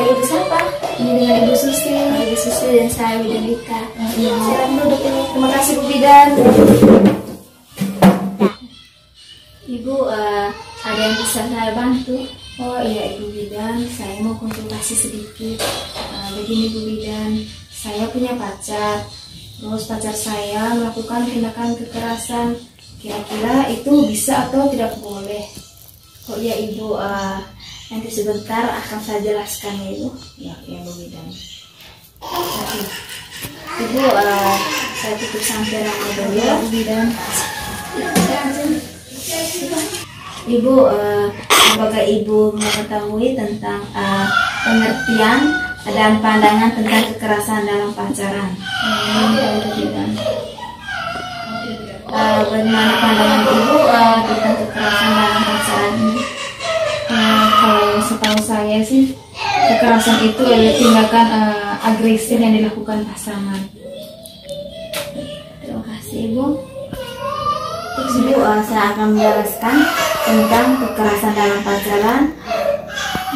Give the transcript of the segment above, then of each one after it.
Ibu siapa? Ini dengan Ibu Susi. Ibu Susi dan saya Widanita. Iya. Silakan duduk ini. Terima kasih Bu Bidan. Ibu, ada yang bisa saya bantu? Oh iya Ibu Bidan, saya mau konsultasi sedikit. Begini Bu Bidan, saya punya pacar. Terus pacar saya melakukan tindakan kekerasan. Kira-kira itu bisa atau tidak boleh? Oh iya Ibu, nanti sebentar akan saya jelaskan ya Ibu. Ya Bu Bidan. Ibu, saya tutup sampai ramai dulu ya Bu Bidan. Ibu, semoga Ibu mengetahui tentang pengertian dan pandangan tentang kekerasan dalam pacaran. Bagaimana pandangan Ibu tentang kekerasan dalam pacaran ini? Kalau setahu saya sih, kekerasan itu adalah tindakan agresif yang dilakukan pasangan. Terima kasih Ibu. Terus Ibu, saya akan menjelaskan tentang kekerasan dalam pacaran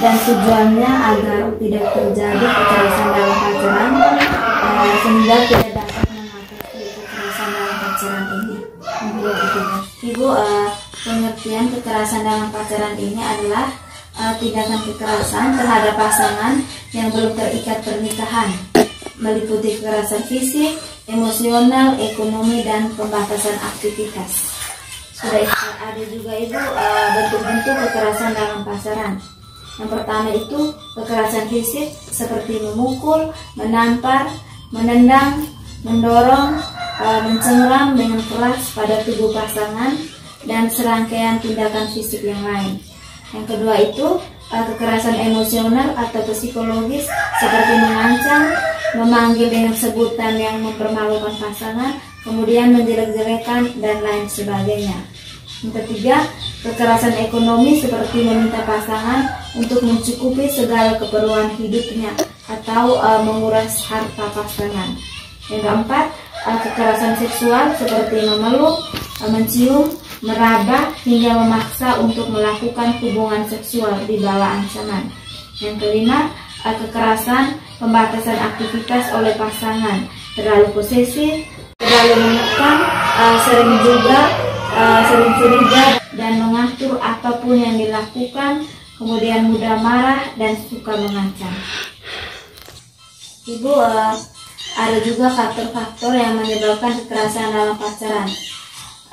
dan tujuannya agar tidak terjadi kekerasan dalam pacaran sehingga tidak dapat mengatasi kekerasan dalam pacaran ini. Ibu, pengertian kekerasan dalam pacaran ini adalah tindakan kekerasan terhadap pasangan yang belum terikat pernikahan, meliputi kekerasan fisik, emosional, ekonomi, dan pembatasan aktivitas. Sudah ada juga Ibu bentuk-bentuk kekerasan dalam pacaran. Yang pertama itu kekerasan fisik seperti memukul, menampar, menendang, mendorong, mencengram dengan keras pada tubuh pasangan, dan serangkaian tindakan fisik yang lain. Yang kedua itu kekerasan emosional atau psikologis seperti mengancam, memanggil dengan sebutan yang mempermalukan pasangan, kemudian menjelek-jelekan dan lain sebagainya. Yang ketiga, kekerasan ekonomi seperti meminta pasangan untuk mencukupi segala keperluan hidupnya atau menguras harta pasangan. Yang keempat, kekerasan seksual seperti memeluk, mencium, meraba hingga memaksa untuk melakukan hubungan seksual di bawah ancaman. Yang kelima, kekerasan pembatasan aktivitas oleh pasangan, terlalu posesif, terlalu menekan, sering curiga dan mengatur apapun yang dilakukan, kemudian mudah marah dan suka mengancam. Ibu, ada juga faktor-faktor yang menyebabkan kekerasan dalam pacaran.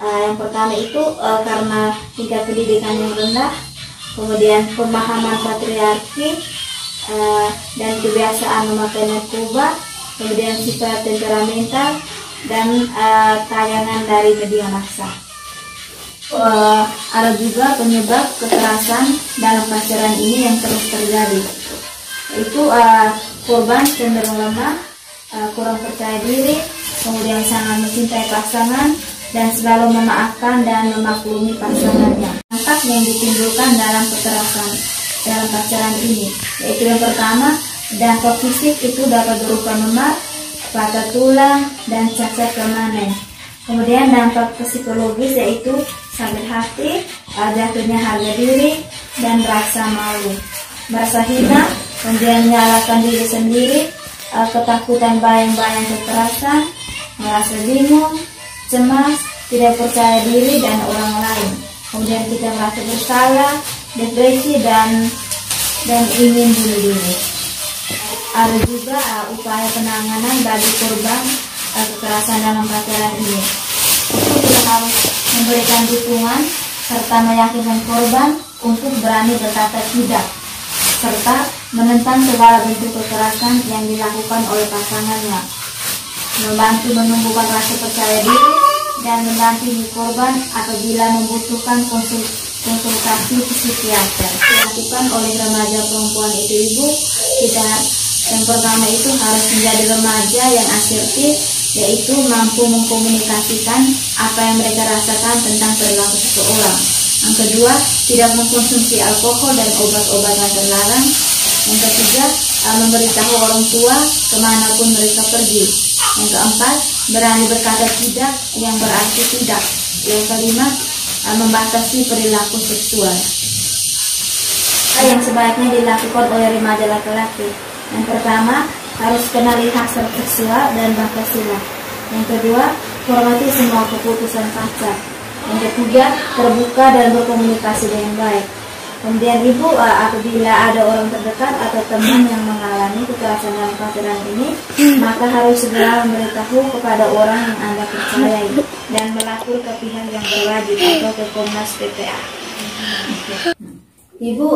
Yang pertama itu karena tingkat pendidikan yang rendah, kemudian pemahaman patriarki, dan kebiasaan memakai narkoba, kemudian sifat temperamental, dan tayangan dari media massa. Ada juga penyebab kekerasan dalam pacaran ini yang terus terjadi, yaitu korban cenderung lemah, kurang percaya diri, kemudian sangat mencintai pasangan, dan selalu memaafkan dan memaklumi pasangannya. Dampak yang ditimbulkan dalam kekerasan dalam pacaran ini, yaitu yang pertama, dampak fisik itu dapat berupa memar, patah tulang, dan cacat permanen. Kemudian dampak psikologis yaitu sakit hati, jatuhnya harga diri, dan rasa malu, merasa hina, kemudian menyalahkan diri sendiri, ketakutan bayang-bayang kekerasan, merasa bingung, cemas, tidak percaya diri dan orang lain. Kemudian kita merasa bersalah, depresi, dan ingin bunuh diri. Ada juga upaya penanganan bagi korban kekerasan dalam pacaran ini. Itu kita harus memberikan dukungan serta meyakinkan korban untuk berani berkata tidak, serta menentang segala bentuk kekerasan yang dilakukan oleh pasangannya, membantu menumbuhkan rasa percaya diri, dan mendampingi korban apabila membutuhkan konsultasi psikiater. Dilakukan oleh remaja perempuan itu Ibu, kita yang pertama itu harus menjadi remaja yang asertif, yaitu mampu mengkomunikasikan apa yang mereka rasakan tentang perilaku seseorang. Yang kedua, tidak mengkonsumsi alkohol dan obat-obatan terlarang. Yang ketiga, memberitahu orang tua kemanapun mereka pergi. Yang keempat, berani berkata tidak yang berarti tidak. Yang kelima, membatasi perilaku seksual. yang sebaiknya dilakukan oleh remaja laki-laki. Yang pertama, harus kenali hasrat seksual dan Pancasila. Yang kedua, hormati semua keputusan pacar. Yang ketiga, terbuka dan berkomunikasi dengan baik. Kemudian ibu, apabila ada orang terdekat atau teman yang mengalami kekerasan dalam pacaran ini, maka harus segera memberitahu kepada orang yang Anda percayai dan melapor ke pihak yang berwajib atau ke Komnas PPA. Ibu,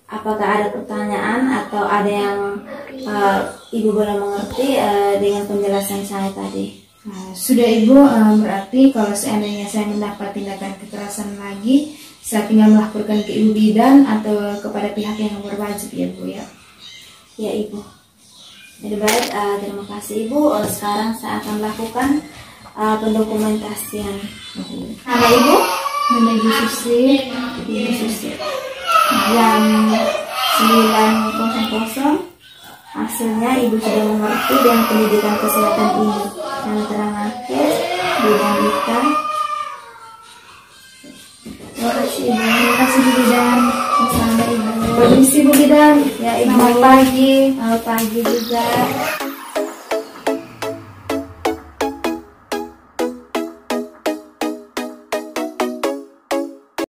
apakah ada pertanyaan atau ada yang ibu belum mengerti dengan penjelasan saya tadi? Sudah Ibu, berarti kalau seandainya saya mendapat tindakan kekerasan lagi, saya tinggal melaporkan ke Ibu Bidan atau kepada pihak yang berwajib ya Bu ya? Ya Ibu. Jadi baik, terima kasih Ibu. Sekarang saya akan melakukan pendokumentasian. Nama Ibu? Nama Ibu Susi. Ibu Susi. Jam 9.00. Hasilnya Ibu sudah mengerti dengan pendidikan kesehatan ini. Dan keterangan kes, bidang hitam. Terima kasih Ibu. Terima kasih Bu Bidan. Selamat Ibu. Permisi Bu Bidan. Ya Ibu. Selamat pagi. Selamat pagi juga.